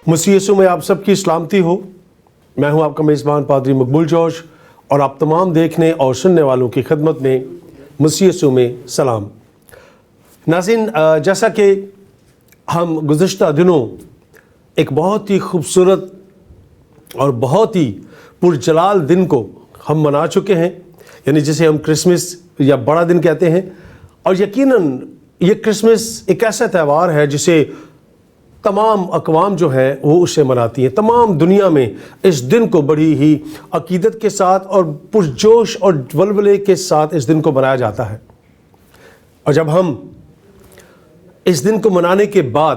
مسیح یسوع میں آپ سب کی سلامتی ہو. میں ہوں آپ کا میزبان پادری مقبول جوش اور آپ تمام دیکھنے اور سننے والوں کی خدمت میں مسیح یسوع میں سلام. ناظرین، جیسا کہ ہم گزشتہ دنوں ایک بہت ہی خوبصورت اور بہت ہی پرجلال دن کو ہم منا چکے ہیں، یعنی جسے ہم کرسمس یا بڑا دن کہتے ہیں. اور یقیناً یہ کرسمس ایک ایسا تہوار ہے جسے تمام اقوام جو ہیں وہ اسے مناتی ہیں. تمام دنیا میں اس دن کو بڑی ہی عقیدت کے ساتھ اور پرجوش اور ولولے کے ساتھ اس دن کو منایا جاتا ہے. اور جب ہم اس دن کو منانے کے بعد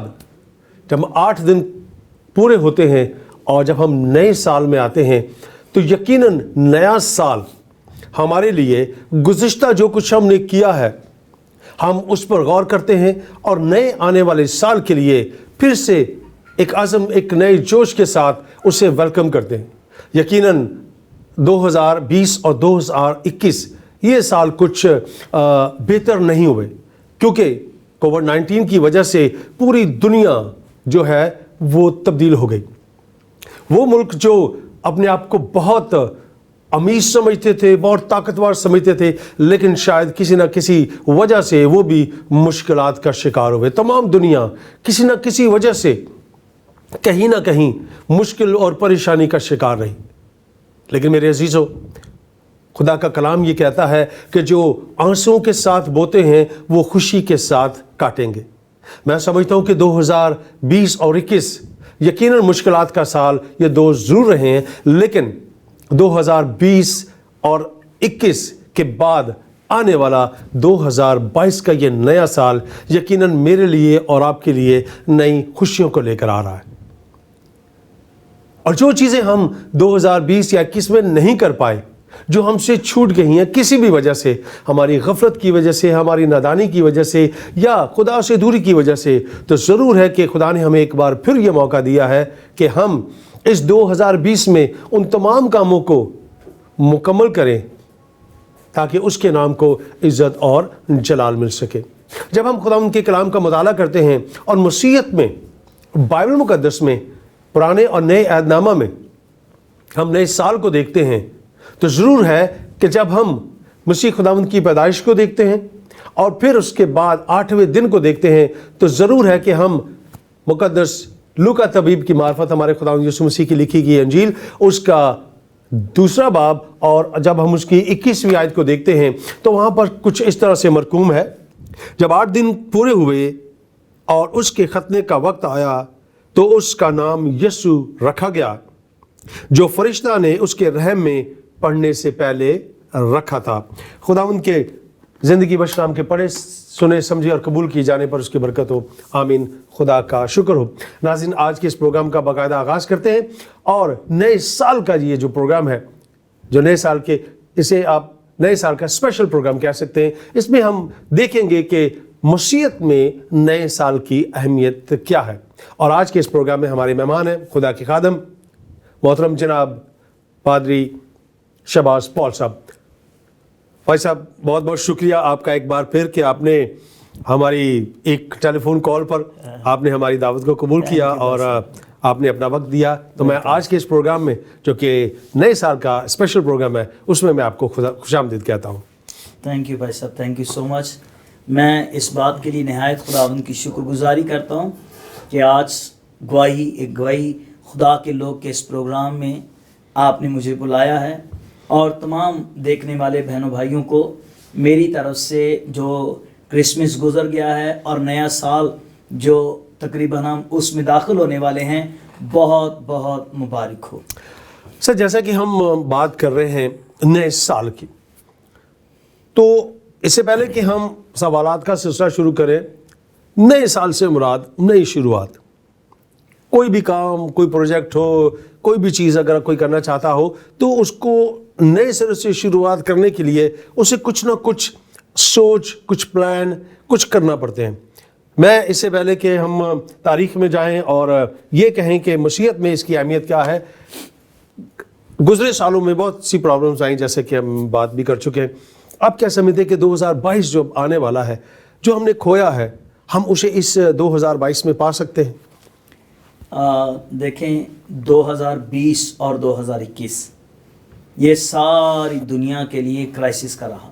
جب 8 دن پورے ہوتے ہیں اور جب ہم نئے سال میں آتے ہیں تو یقیناً نیا سال ہمارے لیے گزشتہ جو کچھ ہم نے کیا ہے ہم اس پر غور کرتے ہیں اور نئے آنے والے سال کے لیے پھر سے ایک عزم، ایک نئے جوش کے ساتھ اسے ویلکم کرتے ہیں. یقیناً 2020 اور 2021 یہ سال کچھ بہتر نہیں ہوئے، کیونکہ کووڈ-19 کی وجہ سے پوری دنیا جو ہے وہ تبدیل ہو گئی. وہ ملک جو اپنے آپ کو بہت امیر سمجھتے تھے، بہت طاقتور سمجھتے تھے، لیکن شاید کسی نہ کسی وجہ سے وہ بھی مشکلات کا شکار ہوئے. تمام دنیا کسی نہ کسی وجہ سے کہیں نہ کہیں مشکل اور پریشانی کا شکار رہی. لیکن میرے عزیزو، خدا کا کلام یہ کہتا ہے کہ جو آنسوؤں کے ساتھ بوتے ہیں وہ خوشی کے ساتھ کاٹیں گے. میں سمجھتا ہوں کہ 2020 اور 21 یقیناً مشکلات کا سال یہ دو ضرور رہے ہیں، لیکن 2020 اور 21 کے بعد آنے والا 2022 کا یہ نیا سال یقیناً میرے لیے اور آپ کے لیے نئی خوشیوں کو لے کر آ رہا ہے. اور جو چیزیں ہم 2020 یا 21 میں نہیں کر پائے، جو ہم سے چھوٹ گئی ہیں کسی بھی وجہ سے، ہماری غفلت کی وجہ سے، ہماری نادانی کی وجہ سے یا خدا سے دوری کی وجہ سے، تو ضرور ہے کہ خدا نے ہمیں ایک بار پھر یہ موقع دیا ہے کہ ہم اس 2020 میں ان تمام کاموں کو مکمل کریں تاکہ اس کے نام کو عزت اور جلال مل سکے. جب ہم خدا ان کے کلام کا مطالعہ کرتے ہیں اور مسیحیت میں، بائبل مقدس میں، پرانے اور نئے عہد نامہ میں ہم نئے سال کو دیکھتے ہیں، تو ضرور ہے کہ جب ہم مسیح خداوند کی پیدائش کو دیکھتے ہیں اور پھر اس کے بعد 8ویں دن کو دیکھتے ہیں، تو ضرور ہے کہ ہم مقدس لوکا طبیب کی معرفت ہمارے خداوند یسوع مسیح کی لکھی گئی انجیل اس کا 2 باب، اور جب ہم اس کی 21ویں آیت کو دیکھتے ہیں تو وہاں پر کچھ اس طرح سے مرقوم ہے: جب 8 دن پورے ہوئے اور اس کے ختنے کا وقت آیا تو اس کا نام یسوع رکھا گیا، جو فرشتہ نے اس کے رحم میں پڑھنے سے پہلے رکھا تھا. خداوند کے زندگی بخش نام کے پڑھے، سنے، سمجھے اور قبول کیے جانے پر اس کی برکت ہو. آمین. خدا کا شکر ہو. ناظرین، آج کے اس پروگرام کا باقاعدہ آغاز کرتے ہیں اور نئے سال کا یہ جو پروگرام ہے، جو نئے سال کے، اسے آپ نئے سال کا اسپیشل پروگرام کہہ سکتے ہیں. اس میں ہم دیکھیں گے کہ مسیحیت میں نئے سال کی اہمیت کیا ہے. اور آج کے اس پروگرام میں ہمارے مہمان ہیں خدا کے خادم محترم جناب پادری شہباز پال صاحب. بھائی صاحب، بہت بہت شکریہ آپ کا ایک بار پھر کہ آپ نے ہماری ایک ٹیلی فون کال پر آپ نے ہماری دعوت کو قبول کیا اور آپ نے اپنا وقت دیا. تو میں آج کے اس پروگرام میں، جو کہ نئے سال کا اسپیشل پروگرام ہے، اس میں آپ کو خوش آمدید کہتا ہوں. تھینک یو بھائی صاحب، تھینک یو سو مچ. میں اس بات کے لیے نہایت خداوند کی شکر گزاری کرتا ہوں کہ آج ایک گواہی خدا کے لوگ کے اس پروگرام میں آپ نے مجھے بلایا ہے، اور تمام دیکھنے والے بہنوں بھائیوں کو میری طرف سے جو کرسمس گزر گیا ہے اور نیا سال جو تقریباً ہم اس میں داخل ہونے والے ہیں، بہت بہت مبارک ہو. سر، جیسا کہ ہم بات کر رہے ہیں نئے سال کی، تو اس سے پہلے کہ ہم سوالات کا سلسلہ شروع کریں، نئے سال سے مراد نئی شروعات. کوئی بھی کام، کوئی پروجیکٹ ہو، کوئی بھی چیز اگر کوئی کرنا چاہتا ہو تو اس کو نئے سر سے شروعات کرنے کے لیے اسے کچھ نہ کچھ سوچ، کچھ پلان، کچھ کرنا پڑتے ہیں. میں اس سے پہلے کہ ہم تاریخ میں جائیں اور یہ کہیں کہ مسیحیت میں اس کی اہمیت کیا ہے، گزرے سالوں میں بہت سی پرابلمز آئیں، جیسے کہ ہم بات بھی کر چکے ہیں. آپ کیا سمجھتے ہیں کہ 2022 جو آنے والا ہے، جو ہم نے کھویا ہے، ہم اسے اس 2022 میں پا سکتے ہیں؟ دیکھیں 2020 اور 2021 یہ ساری دنیا کے لیے کرائسس کا رہا،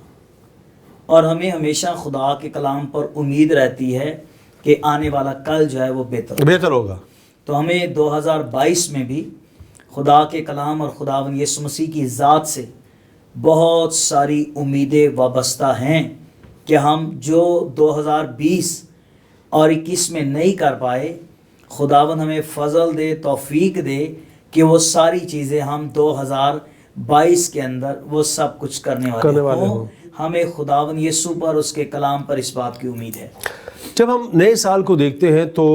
اور ہمیں ہمیشہ خدا کے کلام پر امید رہتی ہے کہ آنے والا کل جو ہے وہ بہتر ہوگا۔ تو ہمیں 2022 میں بھی خدا کے کلام اور خداوند یسوع مسیح کی ذات سے بہت ساری امیدیں وابستہ ہیں کہ ہم جو 2020 اور 21 میں نہیں کر پائے، خداوند ہمیں فضل دے، توفیق دے کہ وہ ساری چیزیں ہم 2022 کے اندر وہ سب کچھ کرنے والے ہوں۔ ہمیں خداوند یسوع پر، اس کے کلام پر اس بات کی امید ہے۔ جب ہم نئے سال کو دیکھتے ہیں تو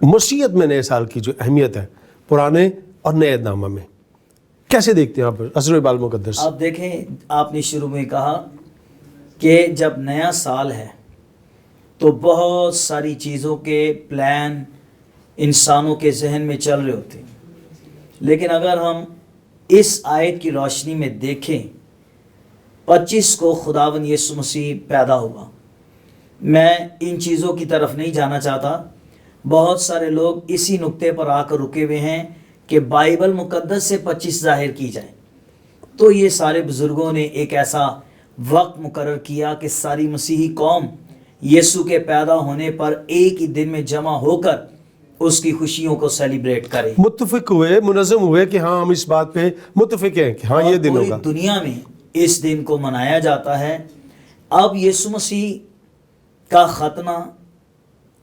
مسیحیت میں نئے سال کی جو اہمیت ہے پرانے اور نئے عہد نامہ میں کیسے دیکھتے ہیں آپ عذر بال مقدس؟ آپ دیکھیں، آپ نے شروع میں کہا کہ جب نیا سال ہے تو بہت ساری چیزوں کے پلان انسانوں کے ذہن میں چل رہے ہوتے ہیں، لیکن اگر ہم اس آیت کی روشنی میں دیکھیں، 25 کو خداوند یسوع مسیح پیدا ہوا۔ میں ان چیزوں کی طرف نہیں جانا چاہتا، بہت سارے لوگ اسی نقطے پر آ کر رکے ہوئے ہیں کہ بائبل مقدس سے 25 ظاہر کی جائے۔ تو یہ سارے بزرگوں نے ایک ایسا وقت مقرر کیا کہ ساری مسیحی قوم یسوع کے پیدا ہونے پر ایک ہی دن میں جمع ہو کر اس کی خوشیوں کو سیلیبریٹ کرے، متفق ہوئے، منظم ہوئے کہ ہاں ہم اس بات پہ متفق ہیں کہ ہاں یہ دن ہوگا۔ پوری دنیا میں اس دن کو منایا جاتا ہے۔ اب یسوع مسیح کا ختنہ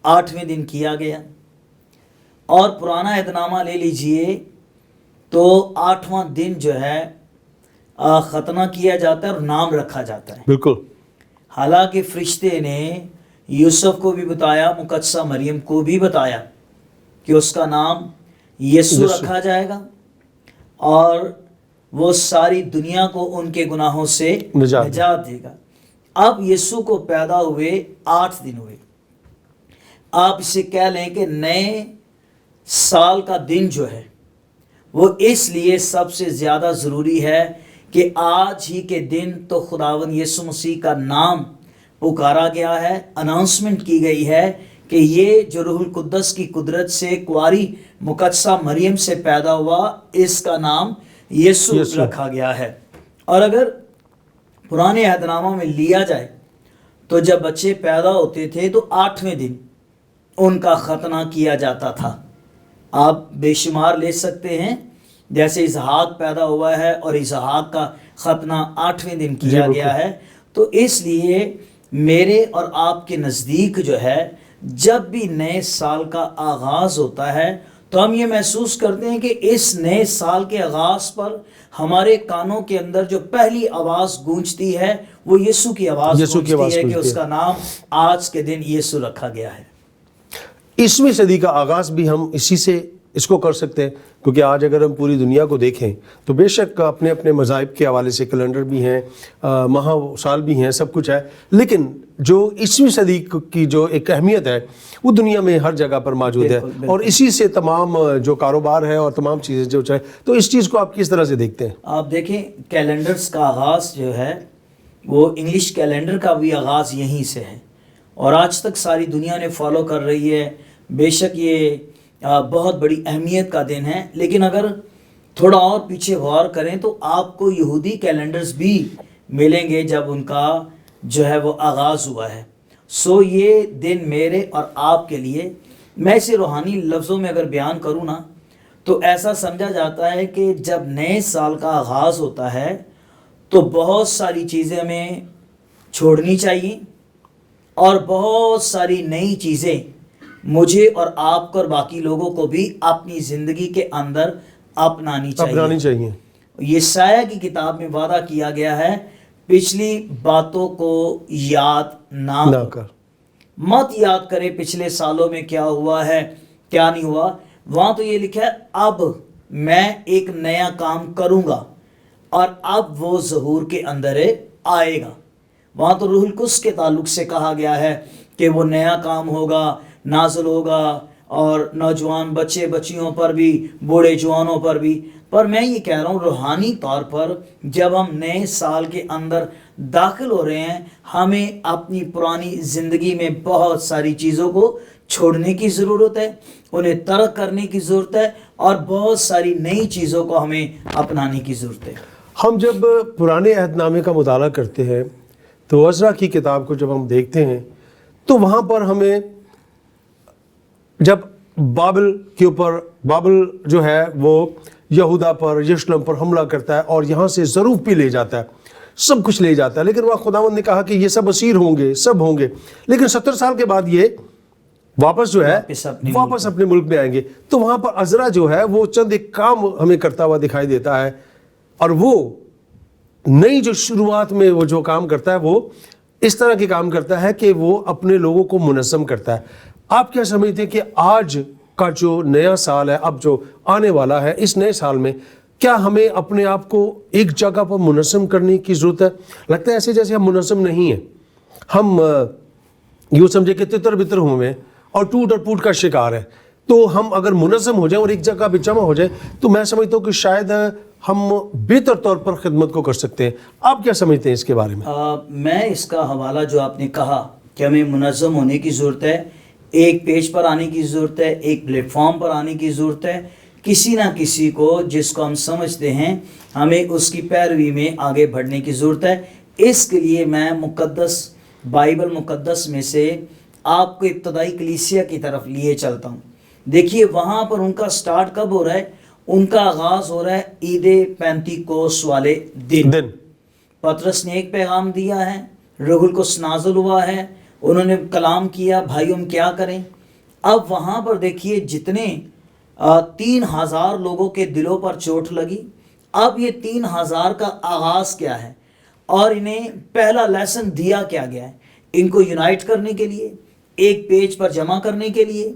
8ویں دن کیا گیا، اور پرانا عہد نامہ لے لیجئے تو 8واں دن جو ہے ختنہ کیا جاتا ہے اور نام رکھا جاتا ہے۔ بالکل۔ حالانکہ فرشتے نے یوسف کو بھی بتایا، مقدسہ مریم کو بھی بتایا کہ اس کا نام یسوع رکھا جائے گا، اور وہ ساری دنیا کو ان کے گناہوں سے نجات دے گا۔ اب یسوع کو پیدا ہوئے 8 دن ہوئے، آپ اسے کہہ لیں کہ نئے سال کا دن جو ہے وہ اس لیے سب سے زیادہ ضروری ہے کہ آج ہی کے دن تو خداوند یسوع مسیح کا نام پکارا گیا ہے، اناؤنسمنٹ کی گئی ہے کہ یہ جو روح القدس کی قدرت سے کنواری مقدسہ مریم سے پیدا ہوا، اس کا نام یسوع رکھا گیا ہے۔ اور اگر پرانے عہد نامہ میں لیا جائے تو جب بچے پیدا ہوتے تھے تو 8ویں دن ان کا ختنہ کیا جاتا تھا۔ آپ بے شمار لے سکتے ہیں، جیسے اسحاق پیدا ہوا ہے اور اسحاق کا ختنہ 8ویں دن کیا گیا ہے۔ تو اس لیے میرے اور آپ کے نزدیک جو ہے، جب بھی نئے سال کا آغاز ہوتا ہے تو ہم یہ محسوس کرتے ہیں کہ اس نئے سال کے آغاز پر ہمارے کانوں کے اندر جو پہلی آواز گونجتی ہے وہ یسوع کی آواز گونجتی ہے کہ اس کا نام آج کے دن یسوع رکھا گیا ہے۔ 20ویں صدی کا آغاز بھی ہم اسی سے اس کو کر سکتے ہیں، کیونکہ آج اگر ہم پوری دنیا کو دیکھیں تو بے شک اپنے اپنے مذاہب کے حوالے سے کیلنڈر بھی ہیں، ماہ سال بھی ہیں، سب کچھ ہے، لیکن جو 20ویں صدی کی جو ایک اہمیت ہے وہ دنیا میں ہر جگہ پر موجود ہے، اور اسی سے تمام جو کاروبار ہے اور تمام چیزیں جو چاہے، تو اس چیز کو آپ کس طرح سے دیکھتے ہیں؟ آپ دیکھیں، کیلنڈرز کا آغاز جو ہے وہ انگلش کیلنڈر کا بھی آغاز یہیں سے ہے، اور آج تک ساری دنیا نے فالو کر رہی ہے۔ بے شک یہ بہت بڑی اہمیت کا دن ہے، لیکن اگر تھوڑا اور پیچھے غور کریں تو آپ کو یہودی کیلنڈرز بھی ملیں گے جب ان کا جو ہے وہ آغاز ہوا ہے۔ سو یہ دن میرے اور آپ کے لیے، میں اسے روحانی لفظوں میں اگر بیان کروں نا تو ایسا سمجھا جاتا ہے کہ جب نئے سال کا آغاز ہوتا ہے تو بہت ساری چیزیں ہمیں چھوڑنی چاہیے، اور بہت ساری نئی چیزیں مجھے اور آپ کو اور باقی لوگوں کو بھی اپنی زندگی کے اندر اپنانی چاہیے۔ یسایہ کی کتاب میں وعدہ کیا گیا ہے، پچھلی باتوں کو یاد نہ کر، مت یاد کرے پچھلے سالوں میں کیا ہوا ہے کیا نہیں ہوا۔ وہاں تو یہ لکھا ہے اب میں ایک نیا کام کروں گا اور اب وہ ظہور کے اندر آئے گا۔ وہاں تو روح القدس کے تعلق سے کہا گیا ہے کہ وہ نیا کام ہوگا، نازل ہوگا، اور نوجوان بچے بچیوں پر بھی، بوڑھے جوانوں پر بھی۔ پر میں یہ کہہ رہا ہوں روحانی طور پر جب ہم نئے سال کے اندر داخل ہو رہے ہیں، ہمیں اپنی پرانی زندگی میں بہت ساری چیزوں کو چھوڑنے کی ضرورت ہے, انہیں ترک کرنے کی ضرورت ہے, اور بہت ساری نئی چیزوں کو ہمیں اپنانے کی ضرورت ہے. ہم جب پرانے عہد نامے کا مطالعہ کرتے ہیں تو عزرا کی کتاب کو جب ہم دیکھتے ہیں تو وہاں پر ہمیں جب بابل کے اوپر بابل جو ہے وہ یہودا پر یروشلم پر حملہ کرتا ہے اور یہاں سے ضرور بھی لے جاتا ہے, سب کچھ لے جاتا ہے, لیکن وہاں خداوند نے کہا کہ یہ سب اسیر ہوں گے, سب ہوں گے, لیکن 70 سال کے بعد یہ واپس جو ہے واپس اپنے ملک میں آئیں گے. تو وہاں پر عزرا جو ہے وہ چند ایک کام ہمیں کرتا ہوا دکھائی دیتا ہے, اور وہ نئی جو شروعات میں وہ جو کام کرتا ہے وہ اس طرح کے کام کرتا ہے کہ وہ اپنے لوگوں کو منظم کرتا ہے. آپ کیا سمجھتے ہیں کہ آج کا جو نیا سال ہے, اب جو آنے والا ہے, اس نئے سال میں کیا ہمیں اپنے آپ کو ایک جگہ پر منظم کرنے کی ضرورت ہے؟ لگتا ہے ایسے جیسے ہم منظم نہیں ہیں, ہم یوں سمجھے کہ تتر بتر ہوئے اور ٹوٹ اور پوٹ کا شکار ہے. تو ہم اگر منظم ہو جائیں اور ایک جگہ پہ جمع ہو جائیں تو میں سمجھتا ہوں کہ شاید ہم بہتر طور پر خدمت کو کر سکتے ہیں. آپ کیا سمجھتے ہیں اس کے بارے میں؟ میں اس کا حوالہ جو آپ نے کہا کہ ہمیں منظم ہونے کی ضرورت ہے, ایک پیج پر آنے کی ضرورت ہے, ایک پلیٹ فارم پر آنے کی ضرورت ہے, کسی نہ کسی کو جس کو ہم سمجھتے ہیں ہمیں اس کی پیروی میں آگے بڑھنے کی ضرورت ہے. اس کے لیے میں مقدس بائبل مقدس میں سے آپ کو ابتدائی کلیسیا کی طرف لیے چلتا ہوں. دیکھیے وہاں پر ان کا سٹارٹ کب ہو رہا ہے؟ ان کا آغاز ہو رہا ہے عید پینتیکوس والے دن. پطرس نے ایک پیغام دیا ہے, روح القدس نازل ہوا ہے, انہوں نے کلام کیا, بھائی ہم کیا کریں. اب وہاں پر دیکھیے جتنے 3000 لوگوں کے دلوں پر چوٹ لگی. اب یہ 3000 کا آغاز کیا ہے اور انہیں پہلا لیسن دیا کیا گیا ہے؟ ان کو یونائٹ کرنے کے لیے, ایک پیج پر جمع کرنے کے لیے,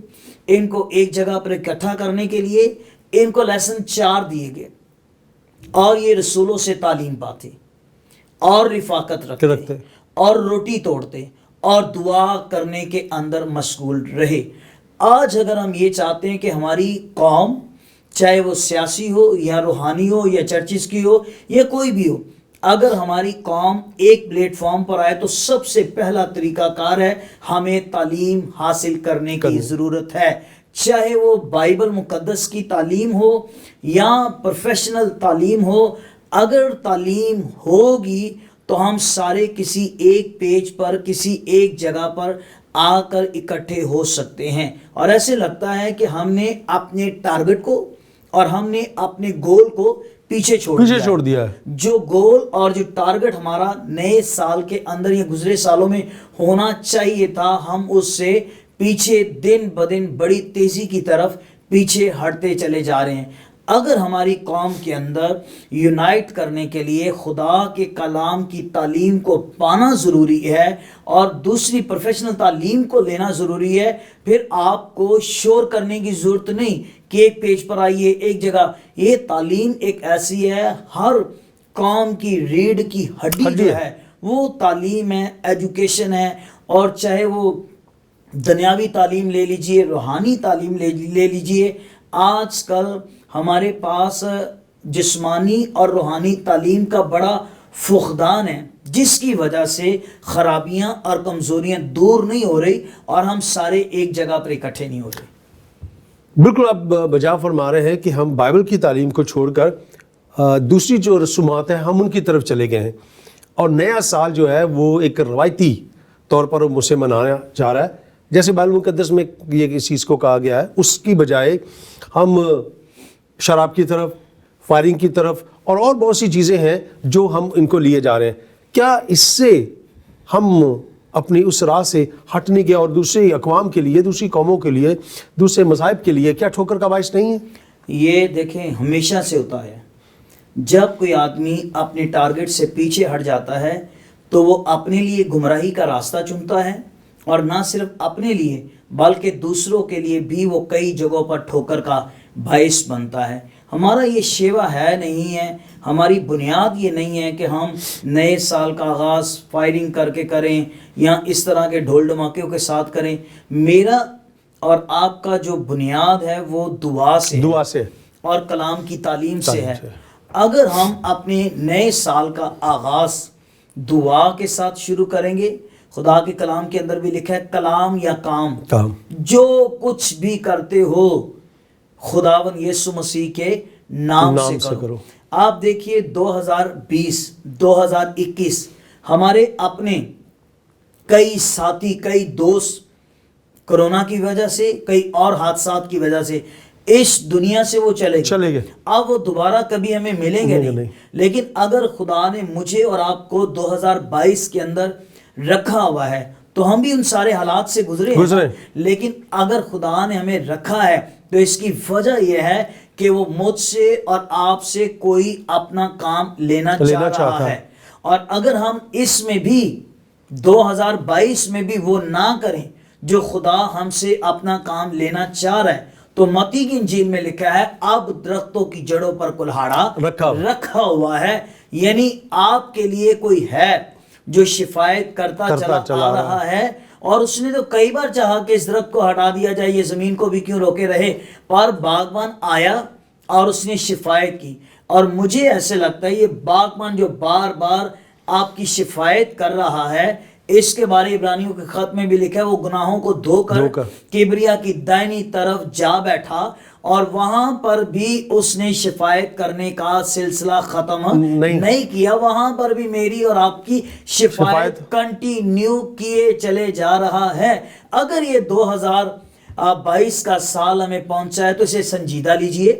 ان کو ایک جگہ پر اکٹھا کرنے کے لیے ان کو لیسن 4 دیے گئے. اور یہ رسولوں سے تعلیم پاتے اور رفاقت رکھتے اور روٹی توڑتے اور دعا کرنے کے اندر مشغول رہے. آج اگر ہم یہ چاہتے ہیں کہ ہماری قوم, چاہے وہ سیاسی ہو یا روحانی ہو یا چرچز کی ہو یا کوئی بھی ہو, اگر ہماری قوم ایک پلیٹ فارم پر آئے تو سب سے پہلا طریقہ کار ہے ہمیں تعلیم حاصل کرنے کی ضرورت ہے. چاہے وہ بائبل مقدس کی تعلیم ہو یا پروفیشنل تعلیم ہو, اگر تعلیم ہوگی تو ہم سارے کسی ایک پیج پر کسی ایک جگہ پر آ کر اکٹھے ہو سکتے ہیں. اور ایسے لگتا ہے کہ ہم نے اپنے ٹارگٹ کو اور ہم نے اپنے گول کو پیچھے چھوڑ دیا ہے. جو گول اور جو ٹارگٹ ہمارا نئے سال کے اندر یا گزرے سالوں میں ہونا چاہیے تھا, ہم اس سے پیچھے دن بدن بڑی تیزی کی طرف پیچھے ہٹتے چلے جا رہے ہیں. اگر ہماری قوم کے اندر یونائٹ کرنے کے لیے خدا کے کلام کی تعلیم کو پانا ضروری ہے اور دوسری پروفیشنل تعلیم کو لینا ضروری ہے, پھر آپ کو شور کرنے کی ضرورت نہیں کہ ایک پیج پر آئیے ایک جگہ. یہ تعلیم ایک ایسی ہے, ہر قوم کی ریڑھ کی ہڈی جو ہے وہ تعلیم ہے, ایجوکیشن ہے. اور چاہے وہ دنیاوی تعلیم لے لیجئے, روحانی تعلیم لے لیجئے, آج کل ہمارے پاس جسمانی اور روحانی تعلیم کا بڑا فقدان ہے, جس کی وجہ سے خرابیاں اور کمزوریاں دور نہیں ہو رہی اور ہم سارے ایک جگہ پر اکٹھے نہیں ہو رہے. بالکل آپ بجا فرما رہے ہیں کہ ہم بائبل کی تعلیم کو چھوڑ کر دوسری جو رسومات ہیں ہم ان کی طرف چلے گئے ہیں, اور نیا سال جو ہے وہ ایک روایتی طور پر اسے منایا جا رہا ہے. جیسے بائبل مقدس میں یہ اس چیز کو کہا گیا ہے, اس کی بجائے ہم شراب کی طرف, فائرنگ کی طرف اور بہت سی چیزیں ہیں جو ہم ان کو لیے جا رہے ہیں. کیا اس سے ہم اپنی اس راہ سے ہٹنے کے اور دوسری اقوام کے لیے, دوسری قوموں کے لیے, دوسرے مذاہب کے لیے کیا ٹھوکر کا باعث نہیں ہے؟ یہ دیکھیں ہمیشہ سے ہوتا ہے, جب کوئی آدمی اپنے ٹارگٹ سے پیچھے ہٹ جاتا ہے تو وہ اپنے لیے گمراہی کا راستہ چنتا ہے, اور نہ صرف اپنے لیے بلکہ دوسروں کے لیے بھی وہ کئی جگہوں پر ٹھوکر کا باعث بنتا ہے. ہمارا یہ شیوا ہے نہیں ہے, ہماری بنیاد یہ نہیں ہے کہ ہم نئے سال کا آغاز فائرنگ کر کے کریں یا اس طرح کے ڈھول ڈھماکیوں کے ساتھ کریں. میرا اور آپ کا جو بنیاد ہے وہ دعا سے اور کلام کی تعلیم سے ہے. اگر ہم اپنے نئے سال کا آغاز دعا کے ساتھ شروع کریں گے خدا کے کلام کے اندر بھی لکھا ہے کلام یا کام کام جو کچھ بھی کرتے ہو خداوند یسوع مسیح کے نام سے کرو. آپ دیکھیے 2020 2021 ہمارے اپنے کئی ساتھی کئی دوست کرونا کی وجہ سے کئی اور حادثات کی وجہ سے اس دنیا سے وہ چلے گئے. اب وہ دوبارہ کبھی ہمیں ملیں گے نہیں. لیکن اگر خدا نے مجھے اور آپ کو 2022 کے اندر رکھا ہوا ہے تو ہم بھی ان سارے حالات سے گزرے ہیں. لیکن اگر خدا نے ہمیں رکھا ہے تو اس کی وجہ یہ ہے کہ وہ مجھ سے اور آپ سے کوئی اپنا کام لینا چاہ رہا ہے. اور اگر ہم اس میں بھی 2022 میں بھی وہ نہ کریں جو خدا ہم سے اپنا کام لینا چاہ رہا ہے تو متی کی انجیل میں لکھا ہے اب درختوں کی جڑوں پر کلہاڑا رکھا ہوا ہے. یعنی آپ کے لیے کوئی ہے جو شفایت کرتا چلا آ رہا ہے. اور اس نے تو کئی بار چاہا کہ اس درخت کو ہٹا دیا جائے یہ زمین کو بھی کیوں روکے رہے پر باغبان آیا اور اس نے شفایت کی. اور مجھے ایسے لگتا ہے یہ باغبان جو بار بار آپ کی شفایت کر رہا ہے اس کے بارے عبرانیوں کے خط میں بھی لکھا ہے وہ گناہوں کو دھو کر کبریا کی دائنی طرف جا بیٹھا اور وہاں پر بھی اس نے شفایت کرنے کا سلسلہ ختم نہیں کیا. وہاں پر بھی میری اور آپ کی شفایت کنٹینیو کیے چلے جا رہا ہے. اگر یہ 2022 کا سال ہمیں پہنچا ہے تو اسے سنجیدہ لیجئے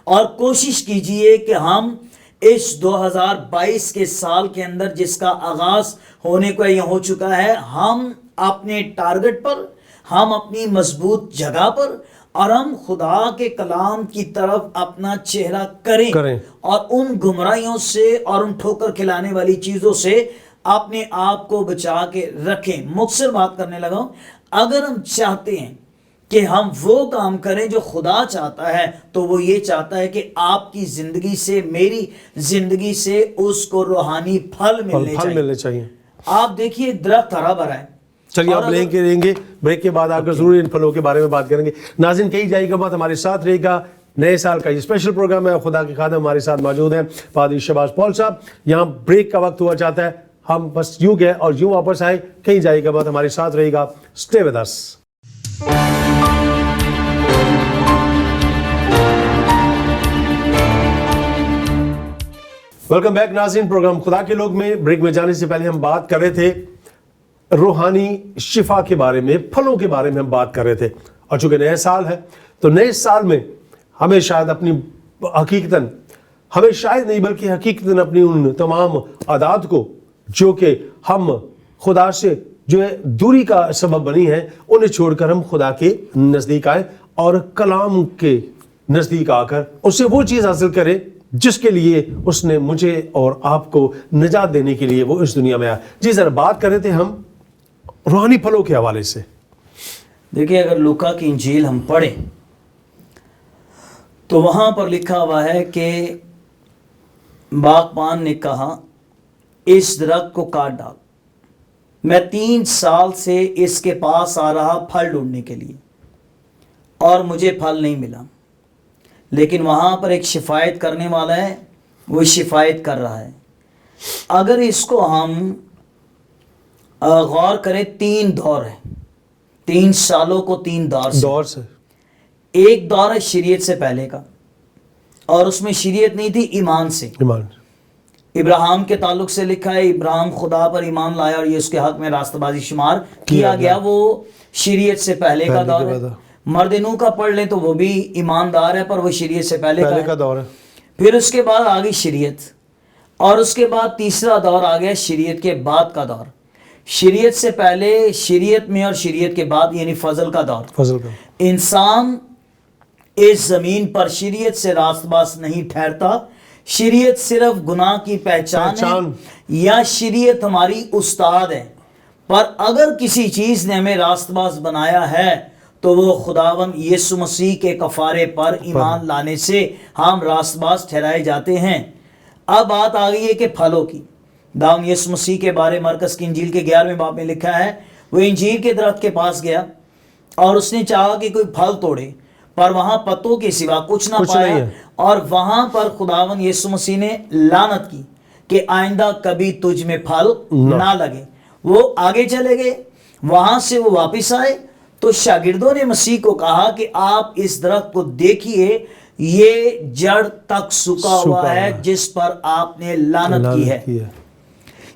اور کوشش کیجئے کہ ہم اس 2022 کے سال کے اندر جس کا آغاز ہونے کو یہ ہو چکا ہے ہم اپنے ٹارگٹ پر ہم اپنی مضبوط جگہ پر اور ہم خدا کے کلام کی طرف اپنا چہرہ کریں اور ان گمراہیوں سے اور ان ٹھوکر کھلانے والی چیزوں سے اپنے آپ کو بچا کے رکھیں. مختصر بات کرنے لگا ہوں. اگر ہم چاہتے ہیں کہ ہم وہ کام کریں جو خدا چاہتا ہے تو وہ یہ چاہتا ہے کہ آپ کی زندگی سے میری زندگی سے اس کو روحانی پھل ملنے چاہیے. آپ دیکھیے درخت ہرا بھرا ہے. چلیے آپ لیں گے بریک کے بعد آ کر ضرور ان پھلوں کے بارے میں بات کریں گے. ناظرین کہی جائے گا بات ہمارے ساتھ رہے گا. نئے سال کا یہ اسپیشل پروگرام ہے. خدا کے خادم ہمارے ساتھ موجود ہیں پادری شہباز پال صاحب. یہاں بریک کا وقت ہوا چاہتا ہے ہم بس یوں گئے اور یوں واپس آئے. کہیں جائے گا بات ہمارے ساتھ رہے گا. Stay with us. Welcome back ناظرین. پروگرام خدا کے لوگ میں بریک میں جانے سے پہلے ہم بات کر رہے تھے روحانی شفا کے بارے میں, پھلوں کے بارے میں ہم بات کر رہے تھے. اور چونکہ نئے سال ہے تو نئے سال میں ہمیں شاید اپنی حقیقتاً ہمیں شاید نہیں بلکہ حقیقتاً اپنی ان تمام عادات کو جو کہ ہم خدا سے جو ہے دوری کا سبب بنی ہے انہیں چھوڑ کر ہم خدا کے نزدیک آئیں اور کلام کے نزدیک آ کر اس سے وہ چیز حاصل کریں جس کے لیے اس نے مجھے اور آپ کو نجات دینے کے لیے وہ اس دنیا میں آیا. جی ذرا بات کر رہے تھے ہم روحانی پھلوں کے حوالے سے. دیکھیے اگر لوکا کی انجیل ہم پڑھیں تو وہاں پر لکھا ہوا ہے کہ باغبان نے کہا اس درخت کو کاٹ ڈال. میں 3 سال سے اس کے پاس آ رہا پھل ڈھونڈنے کے لیے اور مجھے پھل نہیں ملا. لیکن وہاں پر ایک شفایت کرنے والا ہے وہ شفایت کر رہا ہے. اگر اس کو ہم غور کریں 3 دور ہیں. 3 سالوں کو 3 دور سے. ایک دور ہے شریعت سے پہلے کا اور اس میں شریعت نہیں تھی ایمان سے. ابراہیم کے تعلق سے لکھا ہے ابراہیم خدا پر ایمان لایا اور یہ اس کے حق میں راستہ بازی شمار کیا گیا. وہ شریعت سے پہلے کا دور ہے. مرد نوح کا پڑھ لیں تو وہ بھی ایماندار ہے پر وہ شریعت سے پہلے کا دور ہے. پھر اس کے بعد آگئی شریعت اور اس کے بعد تیسرا دور آ گیا شریعت کے بعد کا دور. شریعت سے پہلے شریعت میں اور شریعت کے بعد یعنی فضل کا دور. انسان اس زمین پر شریعت سے راست باز نہیں ٹھہرتا. شریعت صرف گناہ کی پہچان ہے یا شریعت ہماری استاد ہے. پر اگر کسی چیز نے ہمیں راست باز بنایا ہے تو وہ خداوند یسوع مسیح کے کفارے پر ایمان لانے سے ہم راست باز ٹھہرائے جاتے ہیں. اب بات آ گئی ہے کہ پھلوں کی. داؤد یسوع مسیح کے بارے مرکز کی انجیل کے 11ویں باب میں لکھا ہے وہ انجیر کے درخت کے پاس گیا اور اس نے چاہا کہ کوئی پھل توڑے پر وہاں پتوں کے سوا کچھ نہ پایا. اور وہاں پر خداوند یسوع مسیح نے لعنت کی کہ آئندہ کبھی تجھ میں پھل نہ لگے. وہ آگے چلے گئے, وہاں سے وہ واپس آئے تو شاگردوں نے مسیح کو کہا کہ آپ اس درخت کو دیکھیے, یہ جڑ تک سکا ہوا ہے جس پر آپ نے لعنت کی ہے.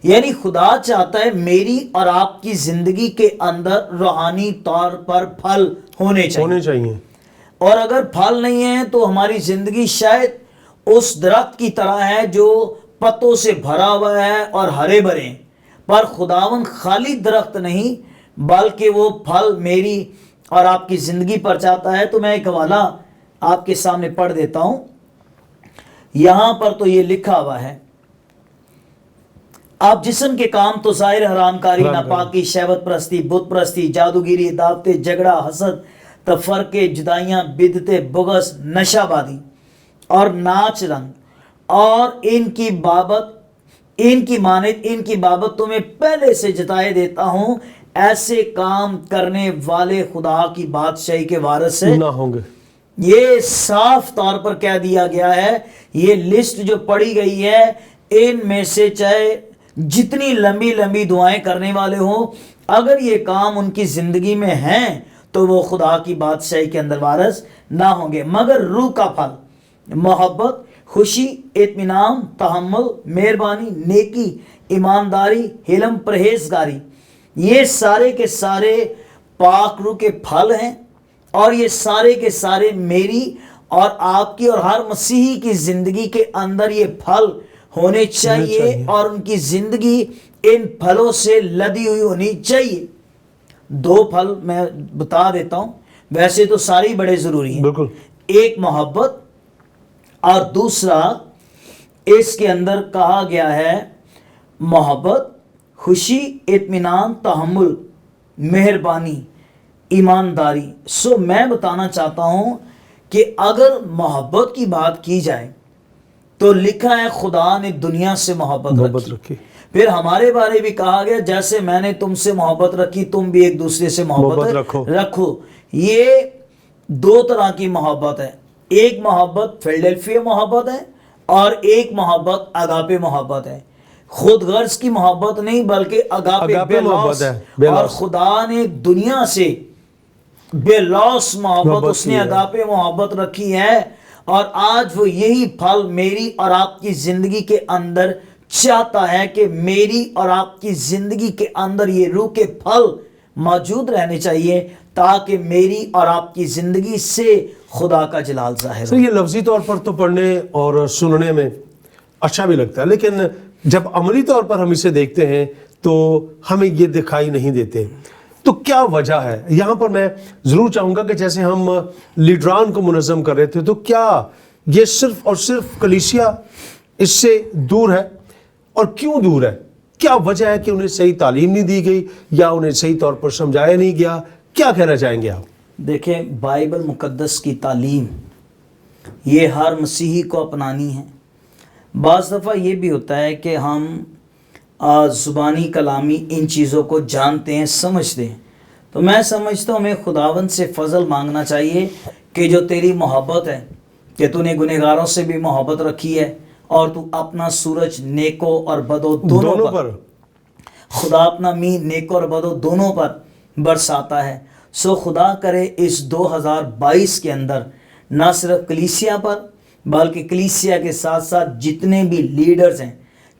یعنی خدا چاہتا ہے میری اور آپ کی زندگی کے اندر روحانی طور پر پھل ہونے چاہیے, اور اگر پھل نہیں ہیں تو ہماری زندگی شاید اس درخت کی طرح ہے جو پتوں سے بھرا ہوا ہے اور ہرے بھرے ہیں, پر خداوند خالی درخت نہیں بلکہ وہ پھل میری اور آپ کی زندگی پر چاہتا ہے. تو میں ایک حوالہ آپ کے سامنے پڑھ دیتا ہوں. یہاں پر تو یہ لکھا ہوا ہے, آپ جسم کے کام تو ظاہر حرام کاری, ناپاکی, شہوت پرستی, بت پرستی, جادوگیری, دعوتیں, جھگڑا, حسد, تفرقے, جدائیاں, بدعتیں, بغض, نشہ بازی اور ناچ رنگ اور ان کی بابت تمہیں پہلے سے جتائے دیتا ہوں, ایسے کام کرنے والے خدا کی بادشاہی کے وارث نہ ہوں گے. یہ صاف طور پر کہہ دیا گیا ہے. یہ لسٹ جو پڑھی گئی ہے, ان میں سے چاہے جتنی لمبی لمبی دعائیں کرنے والے ہوں, اگر یہ کام ان کی زندگی میں ہیں تو وہ خدا کی بادشاہی کے اندر وارث نہ ہوں گے. مگر روح کا پھل محبت, خوشی, اطمینان, تحمل, مہربانی, نیکی, ایمانداری, حلم, پرہیزگاری, یہ سارے کے سارے پاک روح کے پھل ہیں, اور یہ سارے کے سارے میری اور آپ کی اور ہر مسیحی کی زندگی کے اندر یہ پھل ہونے چاہیے, اور ان کی زندگی ان پھلوں سے لدی ہوئی ہونی چاہیے. 2 پھل میں بتا دیتا ہوں, ویسے تو سارے بڑے ضروری ہیں. بالکل. ایک محبت, اور دوسرا اس کے اندر کہا گیا ہے محبت, خوشی, اطمینان, تحمل, مہربانی, ایمانداری. سو میں بتانا چاہتا ہوں کہ اگر محبت کی بات کی جائے تو لکھا ہے خدا نے دنیا سے محبت رکھی. پھر ہمارے بارے بھی کہا گیا جیسے میں نے تم سے محبت رکھی تم بھی ایک دوسرے سے محبت رکھو. یہ 2 طرح کی محبت ہے. ایک محبت فیلڈلفیا محبت ہے, اور ایک محبت اگاپے محبت ہے. خود غرض کی محبت نہیں بلکہ اگاپے بے لوس. اور خدا نے دنیا سے بے لوس محبت اس نے اگاپے محبت رکھی ہے, اور آج وہ یہی پھل میری اور آپ کی زندگی کے اندر چاہتا ہے کہ میری اور آپ کی زندگی کے اندر یہ روح کے پھل موجود رہنے چاہیے تاکہ میری اور آپ کی زندگی سے خدا کا جلال ظاہر ہو. یہ لفظی طور پر تو پڑھنے اور سننے میں اچھا بھی لگتا ہے, لیکن جب عملی طور پر ہم اسے دیکھتے ہیں تو ہمیں یہ دکھائی نہیں دیتے. تو کیا وجہ ہے؟ یہاں پر میں ضرور چاہوں گا کہ جیسے ہم لیڈران کو منظم کر رہے تھے, تو کیا یہ صرف اور صرف کلیسیا اس سے دور ہے؟ اور کیوں دور ہے؟ کیا وجہ ہے کہ انہیں صحیح تعلیم نہیں دی گئی یا انہیں صحیح طور پر سمجھایا نہیں گیا؟ کیا کہنا چاہیں گے آپ؟ دیکھیں, بائبل مقدس کی تعلیم یہ ہر مسیحی کو اپنانی ہے. بعض دفعہ یہ بھی ہوتا ہے کہ ہم زبانی کلامی ان چیزوں کو جانتے ہیں, سمجھتے ہیں, تو میں سمجھتا ہوں ہمیں خداوند سے فضل مانگنا چاہیے کہ جو تیری محبت ہے کہ تو نے گنہگاروں سے بھی محبت رکھی ہے, اور تو اپنا سورج نیکو اور بدو دونوں پر خدا اپنا می نیکو اور بدو دونوں پر برساتا ہے. سو خدا کرے اس 2022 کے اندر نہ صرف کلیسیا پر بلکہ کلیسیا کے ساتھ ساتھ جتنے بھی لیڈرز ہیں,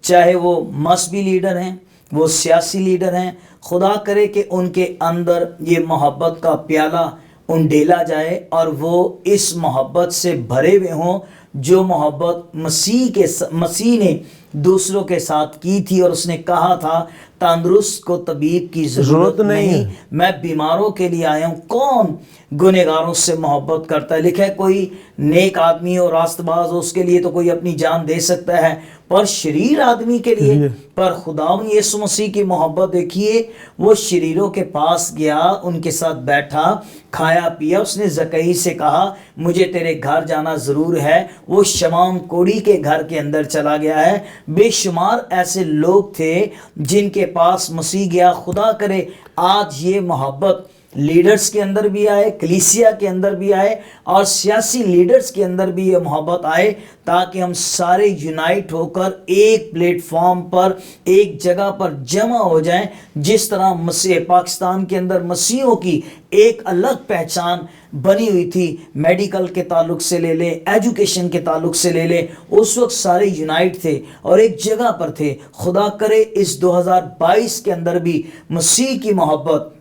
چاہے وہ مذہبی لیڈر ہیں, وہ سیاسی لیڈر ہیں, خدا کرے کہ ان کے اندر یہ محبت کا پیالہ انڈیلا جائے اور وہ اس محبت سے بھرے ہوئے ہوں جو محبت مسیح نے دوسروں کے ساتھ کی تھی, اور اس نے کہا تھا تندرست کو طبیب کی ضرورت نہیں, میں بیماروں کے لیے آیا ہوں. کون گنہگاروں سے محبت کرتا ہے؟ لکھا ہے کوئی نیک آدمی اور راست باز ہو اس کے لیے تو کوئی اپنی جان دے سکتا ہے, پر شریر آدمی کے لیے. پر خداوند یسوع مسیح کی محبت دیکھیے, وہ شریروں کے پاس گیا, ان کے ساتھ بیٹھا, کھایا پیا. اس نے زکئی سے کہا مجھے تیرے گھر جانا ضرور ہے. وہ شمعون کوڑی کے گھر کے اندر چلا گیا ہے. بے شمار ایسے لوگ تھے جن کے پاس مسیح گیا. خدا کرے آج یہ محبت لیڈرز کے اندر بھی آئے, کلیسیا کے اندر بھی آئے, اور سیاسی لیڈرز کے اندر بھی یہ محبت آئے, تاکہ ہم سارے یونائٹ ہو کر ایک پلیٹ فارم پر ایک جگہ پر جمع ہو جائیں. جس طرح مسیح پاکستان کے اندر مسیحوں کی ایک الگ پہچان بنی ہوئی تھی, میڈیکل کے تعلق سے لے لیں, ایجوکیشن کے تعلق سے لے لیں, اس وقت سارے یونائٹ تھے اور ایک جگہ پر تھے. خدا کرے اس 2022 کے اندر بھی مسیح کی محبت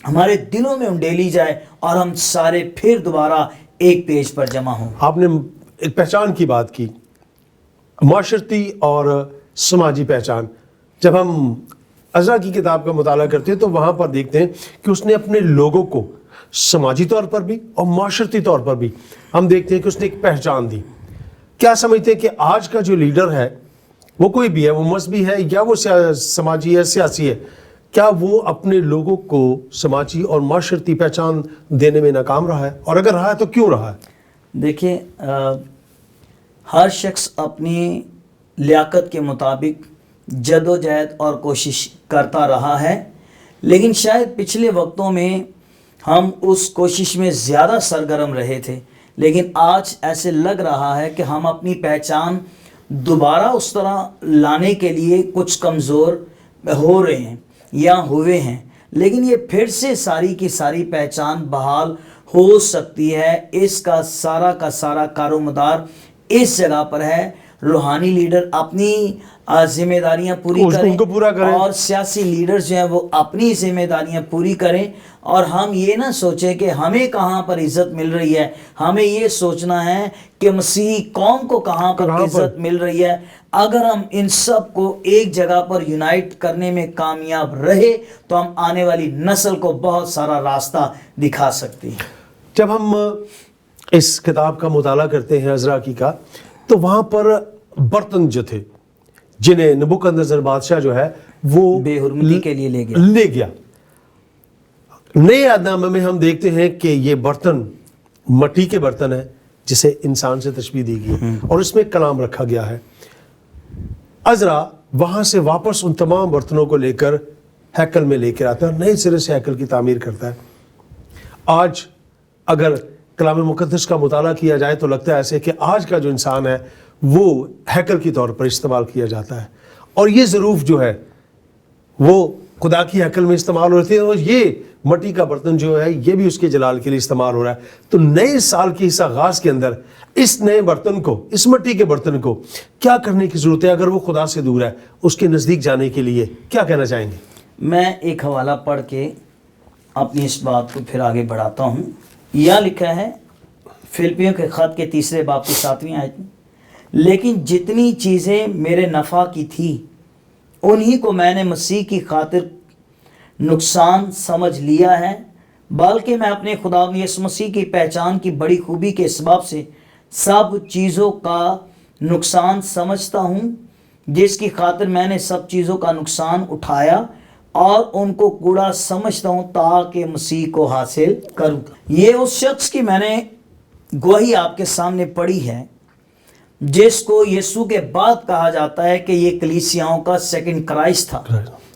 ہمارے دلوں میں انڈیلی جائے اور ہم سارے پھر دوبارہ ایک پیج پر جمع ہوں. آپ نے ایک پہچان کی بات کی, معاشرتی اور سماجی پہچان. جب ہم عزرا کی کتاب کا مطالعہ کرتے ہیں تو وہاں پر دیکھتے ہیں کہ اس نے اپنے لوگوں کو سماجی طور پر بھی اور معاشرتی طور پر بھی ہم دیکھتے ہیں کہ اس نے ایک پہچان دی. کیا سمجھتے ہیں کہ آج کا جو لیڈر ہے وہ کوئی بھی ہے, وہ مذہبی ہے یا وہ سماجی ہے, سیاسی ہے, کیا وہ اپنے لوگوں کو سماجی اور معاشرتی پہچان دینے میں ناکام رہا ہے, اور اگر رہا ہے تو کیوں رہا ہے؟ دیکھیں, ہر شخص اپنی لیاقت کے مطابق جد و جہد اور کوشش کرتا رہا ہے, لیکن شاید پچھلے وقتوں میں ہم اس کوشش میں زیادہ سرگرم رہے تھے, لیکن آج ایسے لگ رہا ہے کہ ہم اپنی پہچان دوبارہ اس طرح لانے کے لیے کچھ کمزور ہو رہے ہیں یا ہوئے ہیں. لیکن یہ پھر سے ساری کی ساری پہچان بحال ہو سکتی ہے. اس کا سارا کار و مدار اس جگہ پر ہے. روحانی لیڈر اپنی ذمہ داریاں پوری کریں اور سیاسی لیڈر جو ہیں وہ اپنی ذمہ داریاں پوری کریں, اور ہم یہ نہ سوچیں کہ ہمیں کہاں پر عزت مل رہی ہے, ہمیں یہ سوچنا ہے کہ مسیحی قوم کو کہاں پر عزت مل رہی ہے. اگر ہم ان سب کو ایک جگہ پر یونائٹ کرنے میں کامیاب رہے تو ہم آنے والی نسل کو بہت سارا راستہ دکھا سکتے ہیں. جب ہم اس کتاب کا مطالعہ کرتے ہیں عزرا کی کا, تو وہاں پر برتن جو تھے جنہیں نبوکدنضر بادشاہ جو ہے وہ بے حرمتی کے لیے لے گیا. نئے عہد نامے میں ہم دیکھتے ہیں کہ یہ برتن مٹی کے برتن ہیں جسے انسان سے تشبیہ دی گئی ہے اور اس میں کلام رکھا گیا ہے. عزرا وہاں سے واپس ان تمام برتنوں کو لے کر ہیکل میں لے کر آتا ہے اور نئے سرے سے ہیکل کی تعمیر کرتا ہے. آج اگر کلام مقدس کا مطالعہ کیا جائے تو لگتا ہے ایسے کہ آج کا جو انسان ہے وہ ہیکل کی طور پر استعمال کیا جاتا ہے, اور یہ ظروف جو ہے وہ خدا کی ہیکل میں استعمال ہو رہے تھے, اور یہ مٹی کا برتن جو ہے یہ بھی اس کے جلال کے لیے استعمال ہو رہا ہے. تو نئے سال کی اس آغاز کے اندر اس نئے برتن کو, اس مٹی کے برتن کو کیا کرنے کی ضرورت ہے؟ اگر وہ خدا سے دور ہے, اس کے نزدیک جانے کے لیے کیا کہنا چاہیں گے؟ میں ایک حوالہ پڑھ کے اپنی اس بات کو پھر آگے بڑھاتا ہوں. یہ لکھا ہے فلپیوں کے خط کے 3 باب کی 7ویں آیت میں, لیکن جتنی چیزیں میرے نفع کی تھی انہی کو میں نے مسیح کی خاطر نقصان سمجھ لیا ہے, بلکہ میں اپنے خداوند یسوع مسیح کی پہچان کی بڑی خوبی کے اسباب سے سب چیزوں کا نقصان سمجھتا ہوں, جس کی خاطر میں نے سب چیزوں کا نقصان اٹھایا اور ان کو کوڑا سمجھتا ہوں تاکہ مسیح کو حاصل کروں. یہ اس شخص کی میں نے گواہی آپ کے سامنے پڑھی ہے جس کو یسوع کے بعد کہا جاتا ہے کہ یہ کلیسیاؤں کا سیکنڈ کرائسٹ تھا,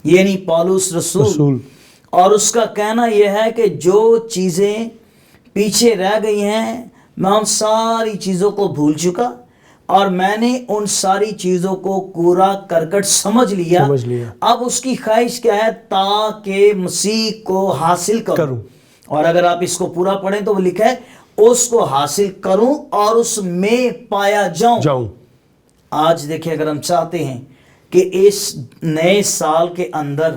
یعنی پولس رسول. اور اس کا کہنا یہ ہے کہ جو چیزیں پیچھے رہ گئی ہیں میں ان ساری چیزوں کو بھول چکا اور میں نے ان ساری چیزوں کو کوڑا کرکٹ سمجھ لیا. اب اس کی خواہش کیا ہے؟ تاکہ مسیح کو حاصل کروں. اور اگر آپ اس کو پورا پڑھیں تو وہ لکھا ہے اس کو حاصل کروں اور اس میں پایا جاؤں. آج دیکھیں, اگر ہم چاہتے ہیں کہ اس نئے سال کے اندر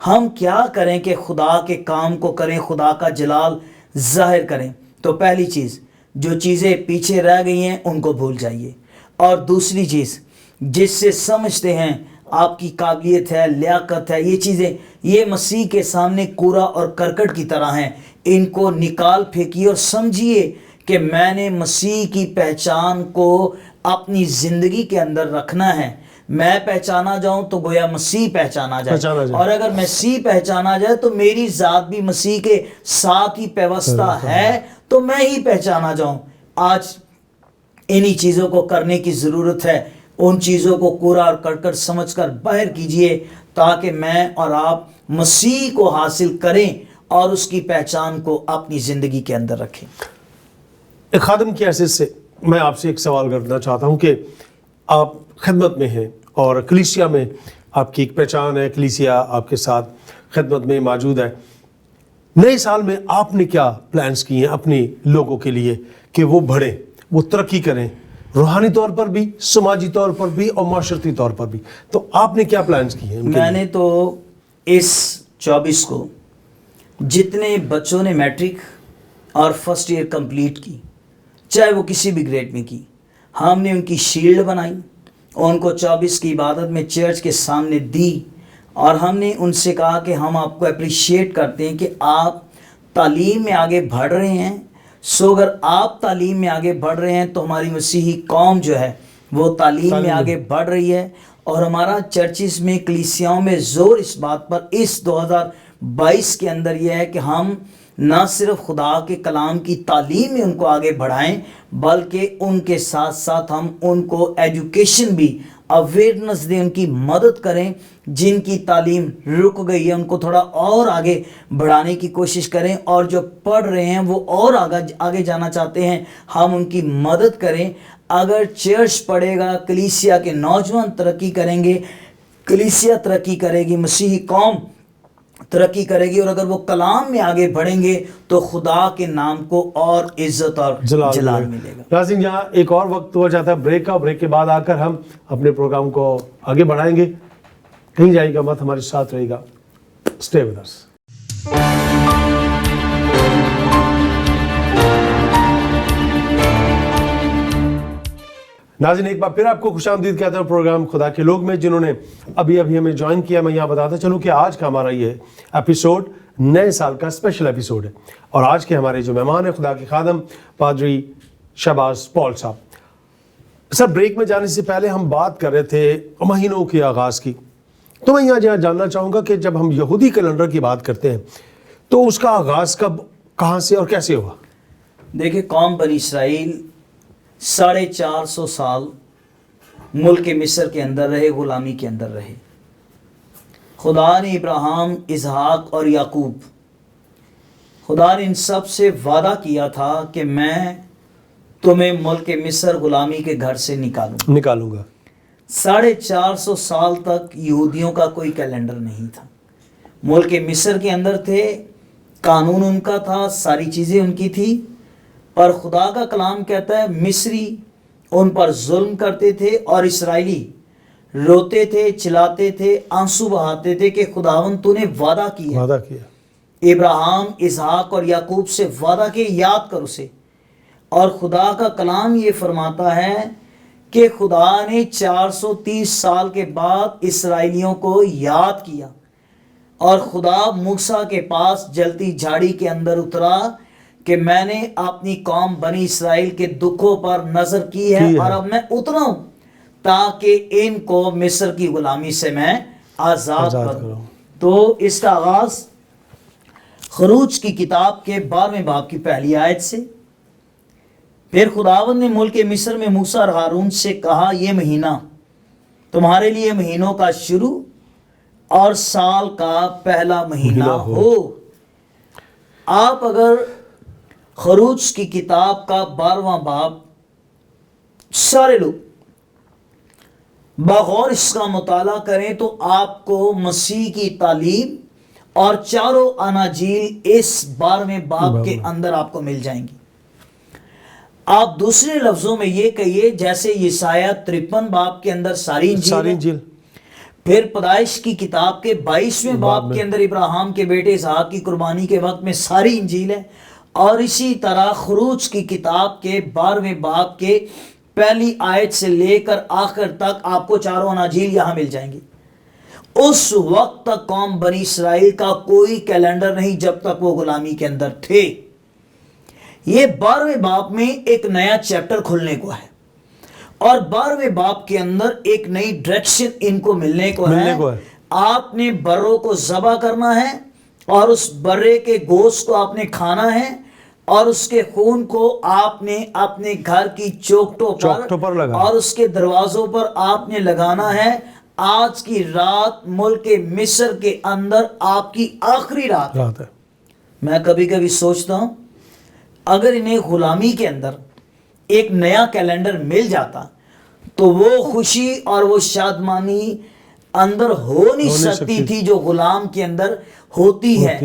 ہم کیا کریں کہ خدا کے کام کو کریں, خدا کا جلال ظاہر کریں, تو پہلی چیز جو چیزیں پیچھے رہ گئی ہیں ان کو بھول جائیے, اور دوسری چیز جس سے سمجھتے ہیں آپ کی قابلیت ہے, لیاقت ہے, یہ چیزیں یہ مسیح کے سامنے کوڑا اور کرکٹ کی طرح ہیں, ان کو نکال پھینکیے اور سمجھیے کہ میں نے مسیح کی پہچان کو اپنی زندگی کے اندر رکھنا ہے. میں پہچانا جاؤں تو گویا مسیح پہچانا جائے, اور اگر مسیح پہچانا جائے تو میری ذات بھی مسیح کے ساتھ ہی پیوستہ ہے تو میں ہی پہچانا جاؤں. آج انہی چیزوں کو کرنے کی ضرورت ہے. ان چیزوں کو کوڑا اور کرکٹ سمجھ کر باہر کیجئے تاکہ میں اور آپ مسیح کو حاصل کریں اور اس کی پہچان کو اپنی زندگی کے اندر رکھیں۔ ایک خادم کی حیثیت سے میں آپ سے ایک سوال کرنا چاہتا ہوں کہ آپ خدمت میں ہیں اور کلیسیا میں آپ کی ایک پہچان ہے، کلیسیا آپ کے ساتھ خدمت میں موجود ہے۔ نئے سال میں آپ نے کیا پلانز کیے ہیں اپنے لوگوں کے لیے کہ وہ بڑھیں، وہ ترقی کریں، روحانی طور پر بھی، سماجی طور پر بھی اور معاشرتی طور پر بھی؟ تو آپ نے کیا پلانز کیے ہیں ان کے میں لیے؟ نے تو اس 24 کو جتنے بچوں نے میٹرک اور فرسٹ ایئر کمپلیٹ کی، چاہے وہ کسی بھی گریڈ میں کی، ہم نے ان کی شیلڈ بنائی اور ان کو 24 کی عبادت میں چرچ کے سامنے دی، اور ہم نے ان سے کہا کہ ہم آپ کو اپریشیٹ کرتے ہیں کہ آپ تعلیم میں آگے بڑھ رہے ہیں، سو اگر آپ تعلیم میں آگے بڑھ رہے ہیں تو ہماری مسیحی قوم جو ہے وہ تعلیم میں آگے بڑھ رہی ہے۔ اور ہمارا چرچز میں، کلیسیاؤں میں زور اس بات پر اس 2022 کے اندر یہ ہے کہ ہم نہ صرف خدا کے کلام کی تعلیم میں ان کو آگے بڑھائیں، بلکہ ان کے ساتھ ساتھ ہم ان کو ایجوکیشن بھی، اویئرنس دیں، ان کی مدد کریں۔ جن کی تعلیم رک گئی ہے ان کو تھوڑا اور آگے بڑھانے کی کوشش کریں، اور جو پڑھ رہے ہیں وہ اور آگے جانا چاہتے ہیں، ہم ان کی مدد کریں۔ اگر چرچ پڑھے گا، کلیسیا کے نوجوان ترقی کریں گے، کلیسیا ترقی کرے گی، مسیحی قوم ترقی کرے گی، اور اگر وہ کلام میں آگے بڑھیں گے تو خدا کے نام کو اور عزت اور جلال ملے گا۔ ناظرین، یہاں ایک اور وقت ہو جاتا ہے بریک کا، اور بریک کے بعد آ کر ہم اپنے پروگرام کو آگے بڑھائیں گے۔ کہیں جائے گا مت، ہمارے ساتھ رہے گا، اسٹے ود اس۔ ناظرین، ایک بار پھر آپ کو خوش آمدید کہتا ہوں پروگرام خدا کے لوگ میں۔ جنہوں نے ابھی ہمیں جوائن کیا، میں یہاں بتاتا چلوں کہ آج کا ہمارا یہ ایپیسوڈ نئے سال کا اسپیشل ایپیسوڈ ہے، اور آج کے ہمارے جو مہمان ہیں خدا کے خادم پادری شہباز پال صاحب۔ سر، بریک میں جانے سے پہلے ہم بات کر رہے تھے مہینوں کے آغاز کی، تو میں یہاں جاننا چاہوں گا کہ جب ہم یہودی کیلنڈر کی بات کرتے ہیں تو اس کا آغاز کب، کہاں سے اور کیسے ہوا؟ دیکھیں، قوم بنی اسرائیل 450 سال ملک مصر کے اندر رہے، غلامی کے اندر رہے۔ خدا نے ابراہیم، اسحاق اور یعقوب، خدا نے ان سب سے وعدہ کیا تھا کہ میں تمہیں ملک مصر غلامی کے گھر سے نکالوں گا۔ 450 سال تک یہودیوں کا کوئی کیلنڈر نہیں تھا، ملک مصر کے اندر تھے، قانون ان کا تھا، ساری چیزیں ان کی تھی، پر خدا کا کلام کہتا ہے مصری ان پر ظلم کرتے تھے اور اسرائیلی روتے تھے، چلاتے تھے، آنسو بہاتے تھے کہ خداوند تو نے وعدہ کیا، ابراہیم، اسحاق اور یعقوب سے وعدہ کہ یاد کر اسے۔ اور خدا کا کلام یہ فرماتا ہے کہ خدا نے 430 سال کے بعد اسرائیلیوں کو یاد کیا، اور خدا موسیٰ کے پاس جلتی جھاڑی کے اندر اترا کہ میں نے اپنی قوم بنی اسرائیل کے دکھوں پر نظر کی ہے، اور اب میں اترا ہوں تاکہ ان کو مصر کی غلامی سے میں آزاد کروں۔ تو اس کا آغاز خروج کی کتاب کے 12ویں باب کی پہلی آیت سے۔ پھر خداوند نے ملک مصر میں موسیٰ اور ہارون سے کہا، یہ مہینہ تمہارے لیے مہینوں کا شروع اور سال کا پہلا مہینہ ہو۔ آپ اگر خروج کی کتاب کا 12واں باب سارے لوگ بغور اس کا مطالعہ کریں تو آپ کو مسیح کی تعلیم اور چاروں اناجیل اس 12ویں باب کے اندر آپ کو مل جائیں گی۔ آپ دوسرے لفظوں میں یہ کہیے، جیسے یسایہ 53 باب کے اندر ساری انجیل، پھر پیدائش کی کتاب کے 22ویں باب کے اندر ابراہیم کے بیٹے اسحاق کی قربانی کے وقت میں ساری انجیل ہے، اور اسی طرح خروج کی کتاب کے 12ویں باب کے پہلی آیت سے لے کر آخر تک آپ کو چاروں اناجیل یہاں مل جائیں گے۔ اس وقت تک قوم بنی اسرائیل کا کوئی کیلنڈر نہیں جب تک وہ غلامی کے اندر تھے۔ یہ 12ویں باب میں ایک نیا چیپٹر کھلنے کو ہے، اور 12ویں باب کے اندر ایک نئی ڈائریکشن ان کو ملنے کو ہے۔ آپ نے بروں کو ذبح کرنا ہے، اور اس برے کے گوشت کو آپ نے کھانا ہے، اور اس کے خون کو آپ نے اپنے گھر کی چوکھٹوں پر اور اس کے دروازوں پر آپ نے لگانا ہے۔ آج کی رات ملک مصر کے اندر آپ کی آخری رات ہے۔ میں کبھی کبھی سوچتا ہوں اگر انہیں غلامی کے اندر ایک نیا کیلنڈر مل جاتا تو وہ خوشی اور وہ شادمانی اندر ہو نہیں سکتی تھی جو غلام کے اندر ہوتی ہے.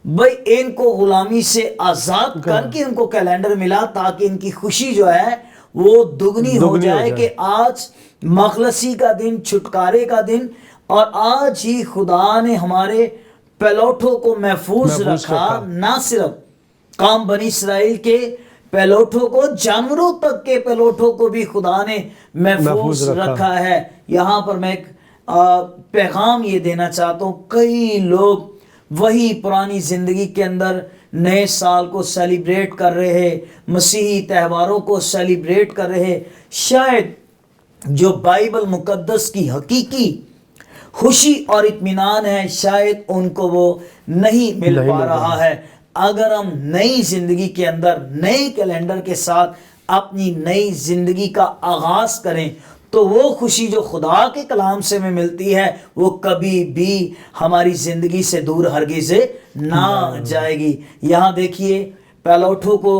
بھائی ان کو غلامی سے آزاد کر کے ان کو کیلنڈر ملا تاکہ ان کی خوشی جو ہے وہ دگنی ہو جائے کہ آج مخلصی کا دن، چھٹکارے کا دن، اور آج ہی خدا نے ہمارے پیلوٹوں کو محفوظ رکھا. نہ صرف قوم بنی اسرائیل کے پیلوٹوں کو، جانوروں تک کے پیلوٹوں کو بھی خدا نے محفوظ رکھا ہے. یہاں پر میں ایک پیغام یہ دینا چاہتا ہوں، کئی لوگ وہی پرانی زندگی کے اندر نئے سال کو سیلیبریٹ کر رہے، مسیحی تہواروں کو سیلیبریٹ کر رہے، شاید جو بائبل مقدس کی حقیقی خوشی اور اطمینان ہے شاید ان کو وہ نہیں مل پا رہا ہے. اگر ہم نئی زندگی کے اندر نئے کیلنڈر کے ساتھ اپنی نئی زندگی کا آغاز کریں تو وہ خوشی جو خدا کے کلام سے ہمیں ملتی ہے وہ کبھی بھی ہماری زندگی سے دور ہرگز نہ جائے گی. یہاں دیکھیے پیلوٹوں کو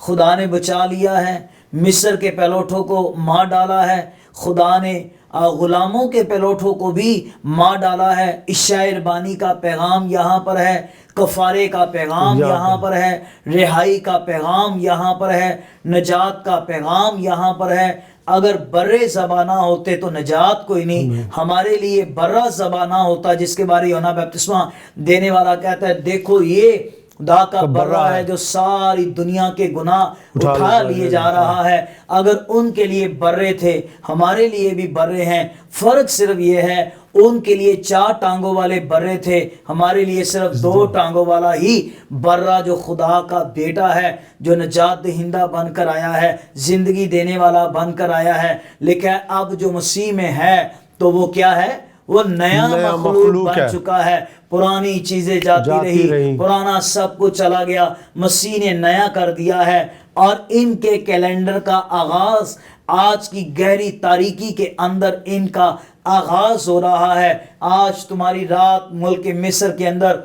خدا نے بچا لیا ہے، مصر کے پیلوٹوں کو مار ڈالا ہے، خدا نے غلاموں کے پیلوٹوں کو بھی مار ڈالا ہے. عشاء بانی کا پیغام یہاں پر ہے، کفارے کا پیغام یہاں پر ہے، رہائی کا پیغام یہاں پر ہے، نجات کا پیغام یہاں پر ہے. اگر برے زبانہ ہوتے تو نجات کوئی نہیں، ہمارے لیے برا زبانہ ہوتا جس کے بارے یوحنا بپتسمہ دینے والا کہتا ہے دیکھو یہ خدا کا برا ہے جو ساری دنیا کے گناہ اٹھا لیے جا رہا ہے. اگر ان کے لیے برے تھے ہمارے لیے بھی برے ہیں. فرق صرف یہ ہے ان کے لیے 4 ٹانگوں والے برے تھے، ہمارے لیے صرف 2 ٹانگوں والا ہی برا جو خدا کا بیٹا ہے، جو نجات دہندہ بن کر آیا ہے، زندگی دینے والا بن کر آیا ہے. لیکن اب جو مسیح میں ہے تو وہ کیا ہے؟ وہ نیا مخلوق بن چکا ہے. پرانی چیزیں جاتی رہی، پرانا سب کچھ چلا گیا، مسیح نے نیا کر دیا ہے. اور ان کے کیلنڈر کا آغاز آج کی گہری تاریکی کے اندر ان کا آغاز ہو رہا ہے. آج تمہاری رات ملک مصر کے اندر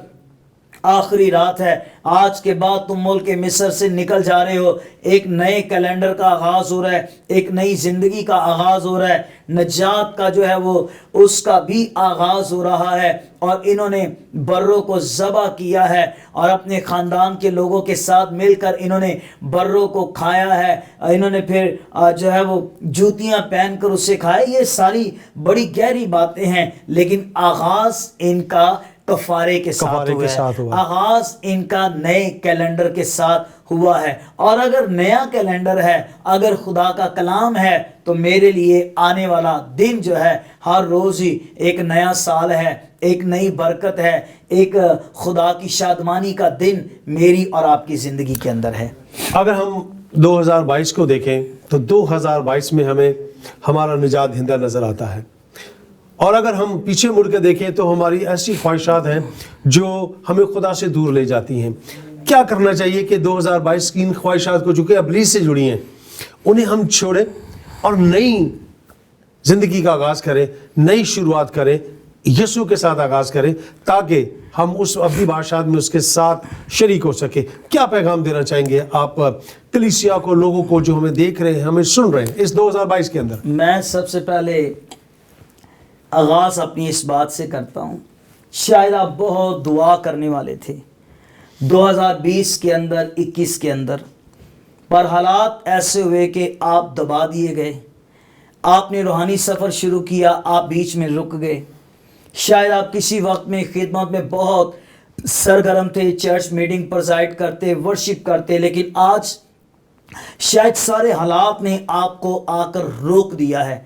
آخری رات ہے، آج کے بعد تم ملک مصر سے نکل جا رہے ہو. ایک نئے کیلنڈر کا آغاز ہو رہا ہے، ایک نئی زندگی کا آغاز ہو رہا ہے، نجات کا جو ہے وہ اس کا بھی آغاز ہو رہا ہے. اور انہوں نے بروں کو ذبح کیا ہے اور اپنے خاندان کے لوگوں کے ساتھ مل کر انہوں نے بروں کو کھایا ہے. انہوں نے پھر جو ہے وہ جوتیاں پہن کر اسے کھایا. یہ ساری بڑی گہری باتیں ہیں، لیکن آغاز ان کا کفارے کے ساتھ ہوا ہے، آغاز ان کا نئے کیلنڈر کے ساتھ ہوا ہے. اور اگر نیا کیلنڈر ہے، اگر خدا کا کلام ہے تو میرے لیے آنے والا دن جو ہے ہر روز ہی ایک نیا سال ہے، ایک نئی برکت ہے، ایک خدا کی شادمانی کا دن میری اور آپ کی زندگی کے اندر ہے. اگر ہم 2022 کو دیکھیں تو 2022 میں ہمیں ہمارا نجات دہندہ نظر آتا ہے. اور اگر ہم پیچھے مڑ کے دیکھیں تو ہماری ایسی خواہشات ہیں جو ہمیں خدا سے دور لے جاتی ہیں. کیا کرنا چاہیے کہ 2022 کی ان خواہشات کو جو کہ ابلیس سے جڑی ہیں انہیں ہم چھوڑیں اور نئی زندگی کا آغاز کریں، نئی شروعات کریں، یسوع کے ساتھ آغاز کریں تاکہ ہم اس ابدی بادشاہت میں اس کے ساتھ شریک ہو سکیں. کیا پیغام دینا چاہیں گے آپ کلیسیا کو، لوگوں کو جو ہمیں دیکھ رہے ہیں، ہمیں سن رہے ہیں اس 2022 کے اندر؟ میں سب سے پہلے آغاز اپنی اس بات سے کرتا ہوں، شاید آپ بہت دعا کرنے والے تھے 2020 کے اندر، 21 کے اندر، پر حالات ایسے ہوئے کہ آپ دبا دیے گئے. آپ نے روحانی سفر شروع کیا، آپ بیچ میں رک گئے. شاید آپ کسی وقت میں خدمت میں بہت سرگرم تھے، چرچ میٹنگ پرزائڈ کرتے، ورشپ کرتے، لیکن آج شاید سارے حالات نے آپ کو آ کر روک دیا ہے.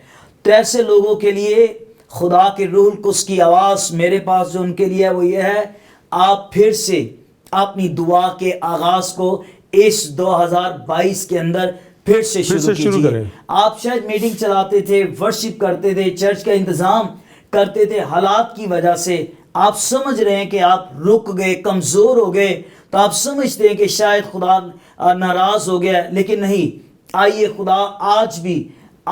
تو ایسے لوگوں کے لیے خدا کے روح القدس کی آواز میرے پاس جو ان کے لیے وہ یہ ہے، آپ پھر سے اپنی دعا کے آغاز کو اس 2022 کے اندر پھر سے شروع کیجیے. آپ شاید میٹنگ چلاتے تھے، ورشپ کرتے تھے، چرچ کا انتظام کرتے تھے، حالات کی وجہ سے آپ سمجھ رہے ہیں کہ آپ رک گئے، کمزور ہو گئے، تو آپ سمجھتے ہیں کہ شاید خدا ناراض ہو گیا. لیکن نہیں، آئیے خدا آج بھی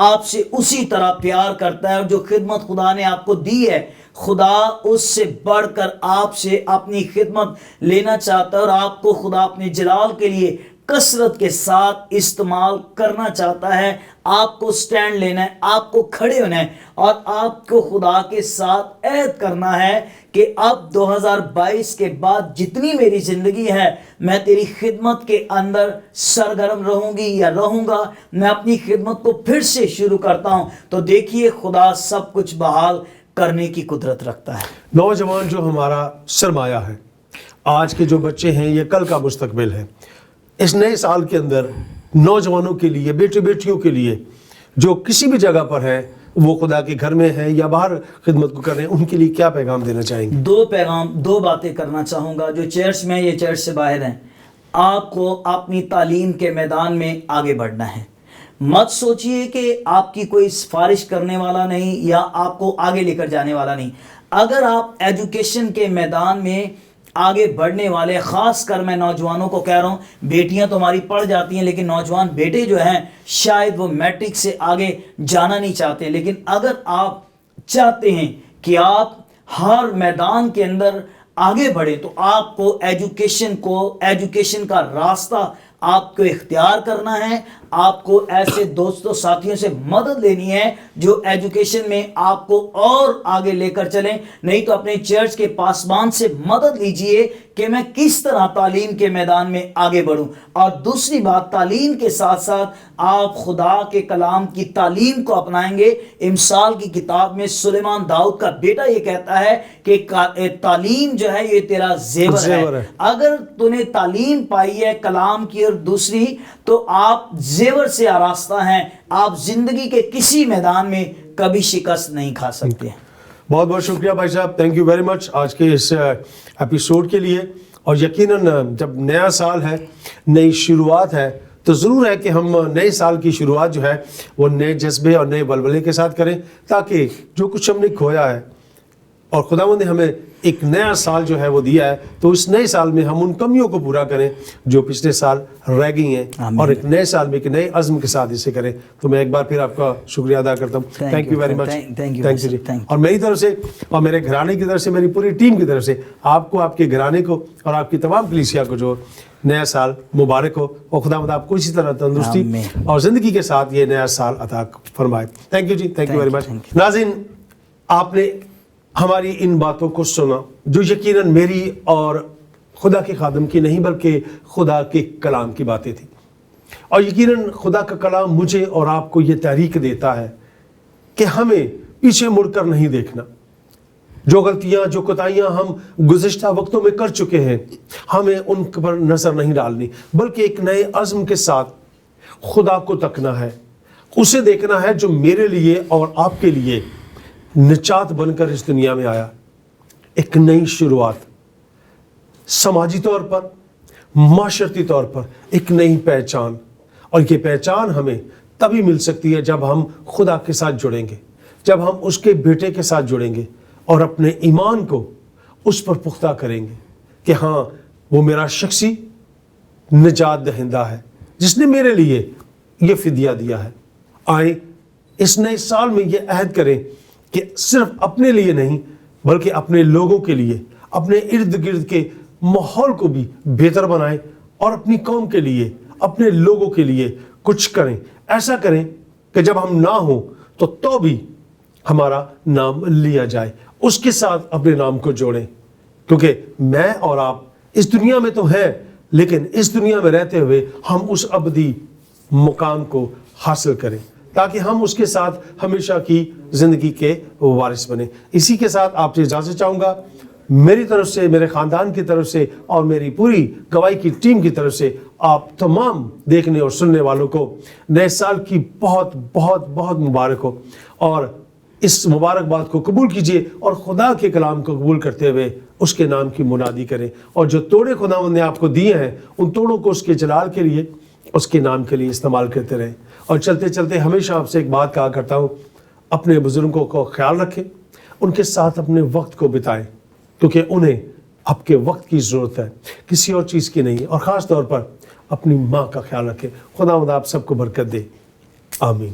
آپ سے اسی طرح پیار کرتا ہے، اور جو خدمت خدا نے آپ کو دی ہے خدا اس سے بڑھ کر آپ سے اپنی خدمت لینا چاہتا ہے، اور آپ کو خدا اپنے جلال کے لیے کثرت کے ساتھ استعمال کرنا چاہتا ہے۔ آپ کو سٹینڈ لینا ہے، آپ کو کھڑے ہونا ہے، اور آپ کو خدا کے ساتھ عہد کرنا ہے کہ اب 2022 کے بعد جتنی میری زندگی ہے میں تیری خدمت کے اندر سرگرم رہوں گی یا رہوں گا، میں اپنی خدمت کو پھر سے شروع کرتا ہوں۔ تو دیکھیے خدا سب کچھ بحال کرنے کی قدرت رکھتا ہے۔ نوجوان جو ہمارا سرمایہ ہے، آج کے جو بچے ہیں یہ کل کا مستقبل ہے۔ اس نئے سال کے اندر نوجوانوں کے لیے، بیٹے بیٹیوں کے لیے جو کسی بھی جگہ پر ہیں، وہ خدا کے گھر میں ہیں یا باہر خدمت کو کر رہے ہیں، ان کے لیے کیا پیغام دینا چاہیں گے؟ دو باتیں کرنا چاہوں گا۔ جو چرچ میں یا چرچ سے باہر ہیں، آپ کو اپنی تعلیم کے میدان میں آگے بڑھنا ہے۔ مت سوچئے کہ آپ کی کوئی سفارش کرنے والا نہیں یا آپ کو آگے لے کر جانے والا نہیں۔ اگر آپ ایجوکیشن کے میدان میں آگے بڑھنے والے، خاص کر میں نوجوانوں کو کہہ رہا ہوں، بیٹیاں تو ہماری پڑھ جاتی ہیں لیکن نوجوان بیٹے جو ہیں شاید وہ میٹرک سے آگے جانا نہیں چاہتے، لیکن اگر آپ چاہتے ہیں کہ آپ ہر میدان کے اندر آگے بڑھیں تو آپ کو ایجوکیشن کا راستہ آپ کو اختیار کرنا ہے۔ آپ کو ایسے دوستوں ساتھیوں سے مدد لینی ہے جو ایجوکیشن میں آپ کو اور آگے لے کر چلیں، نہیں تو اپنے چرچ کے پاسبان سے مدد لیجئے کہ میں کس طرح تعلیم کے میدان میں آگے بڑھوں۔ اور دوسری بات، تعلیم کے ساتھ ساتھ آپ خدا کے کلام کی تعلیم کو اپنائیں گے۔ امثال کی کتاب میں سلیمان داؤد کا بیٹا یہ کہتا ہے کہ تعلیم جو ہے یہ تیرا زیور ہے۔ اگر تو نے تعلیم پائی ہے کلام کی اور دوسری، تو آپ زیور سے آراستہ ہیں، آپ زندگی کے کسی میدان میں کبھی شکست نہیں کھا سکتے۔ بہت بہت شکریہ بھائی صاحب، تھینک یو ویری مچ آج کے اس ایپیسوڈ کے لیے۔ اور یقیناً جب نیا سال ہے، نئی شروعات ہے، تو ضرور ہے کہ ہم نئے سال کی شروعات جو ہے وہ نئے جذبے اور نئے ولولے کے ساتھ کریں، تاکہ جو کچھ ہم نے کھویا ہے اور خداوند نے ہمیں ایک نیا سال جو ہے وہ دیا ہے، تو اس نئے سال میں ہم ان کمیوں کو پورا کریں جو پچھلے سال رہ گئی ہیں، اور ایک نئے سال میں ایک نئے عزم کے ساتھ اسے کریں۔ تو میں ایک بار پھر آپ کا شکریہ ادا کرتا ہوں۔ Thank you very much, thank you جی۔ اور میری طرف سے اور میرے گھرانے کی طرف سے، میری پوری ٹیم کی طرف سے آپ کو، آپ کے گھرانے کو اور آپ کی تمام کلیسیا کو جو نیا سال مبارک ہو، اور خداوند آپ کو اسی طرح تندرستی اور زندگی کے ساتھ یہ نیا سال عطا فرمائے۔ تھینک یو جی، تھینک یو ویری مچ۔ ناظرین، آپ نے ہماری ان باتوں کو سنا جو یقیناً میری اور خدا کے خادم کی نہیں بلکہ خدا کے کلام کی باتیں تھیں، اور یقیناً خدا کا کلام مجھے اور آپ کو یہ تحریک دیتا ہے کہ ہمیں پیچھے مڑ کر نہیں دیکھنا۔ جو غلطیاں، جو کوتاہیاں ہم گزشتہ وقتوں میں کر چکے ہیں، ہمیں ان پر نظر نہیں ڈالنی، بلکہ ایک نئے عزم کے ساتھ خدا کو تکنا ہے، اسے دیکھنا ہے جو میرے لیے اور آپ کے لیے نجات بن کر اس دنیا میں آیا۔ ایک نئی شروعات، سماجی طور پر، معاشرتی طور پر ایک نئی پہچان، اور یہ پہچان ہمیں تبھی مل سکتی ہے جب ہم خدا کے ساتھ جڑیں گے، جب ہم اس کے بیٹے کے ساتھ جڑیں گے اور اپنے ایمان کو اس پر پختہ کریں گے کہ ہاں، وہ میرا شخصی نجات دہندہ ہے جس نے میرے لیے یہ فدیہ دیا ہے۔ آئیں اس نئے سال میں یہ عہد کریں کہ صرف اپنے لیے نہیں بلکہ اپنے لوگوں کے لیے، اپنے ارد گرد کے ماحول کو بھی بہتر بنائیں، اور اپنی قوم کے لیے، اپنے لوگوں کے لیے کچھ کریں۔ ایسا کریں کہ جب ہم نہ ہوں تو بھی ہمارا نام لیا جائے، اس کے ساتھ اپنے نام کو جوڑیں، کیونکہ میں اور آپ اس دنیا میں تو ہیں، لیکن اس دنیا میں رہتے ہوئے ہم اس ابدی مقام کو حاصل کریں تاکہ ہم اس کے ساتھ ہمیشہ کی زندگی کے وارث بنیں۔ اسی کے ساتھ آپ سے اجازت چاہوں گا، میری طرف سے، میرے خاندان کی طرف سے اور میری پوری گواہی کی ٹیم کی طرف سے آپ تمام دیکھنے اور سننے والوں کو نئے سال کی بہت بہت بہت مبارک ہو، اور اس مبارکباد کو قبول کیجئے اور خدا کے کلام کو قبول کرتے ہوئے اس کے نام کی منادی کریں، اور جو توڑے خداوند نے آپ کو دیے ہیں ان توڑوں کو اس کے جلال کے لیے، اس کے نام کے لیے استعمال کرتے رہیں۔ اور چلتے چلتے ہمیشہ آپ سے ایک بات کہا کرتا ہوں، اپنے بزرگوں کو خیال رکھیں، ان کے ساتھ اپنے وقت کو بتائیں، کیونکہ انہیں آپ کے وقت کی ضرورت ہے، کسی اور چیز کی نہیں۔ اور خاص طور پر اپنی ماں کا خیال رکھیں۔ خداوند آپ سب کو برکت دے، آمین۔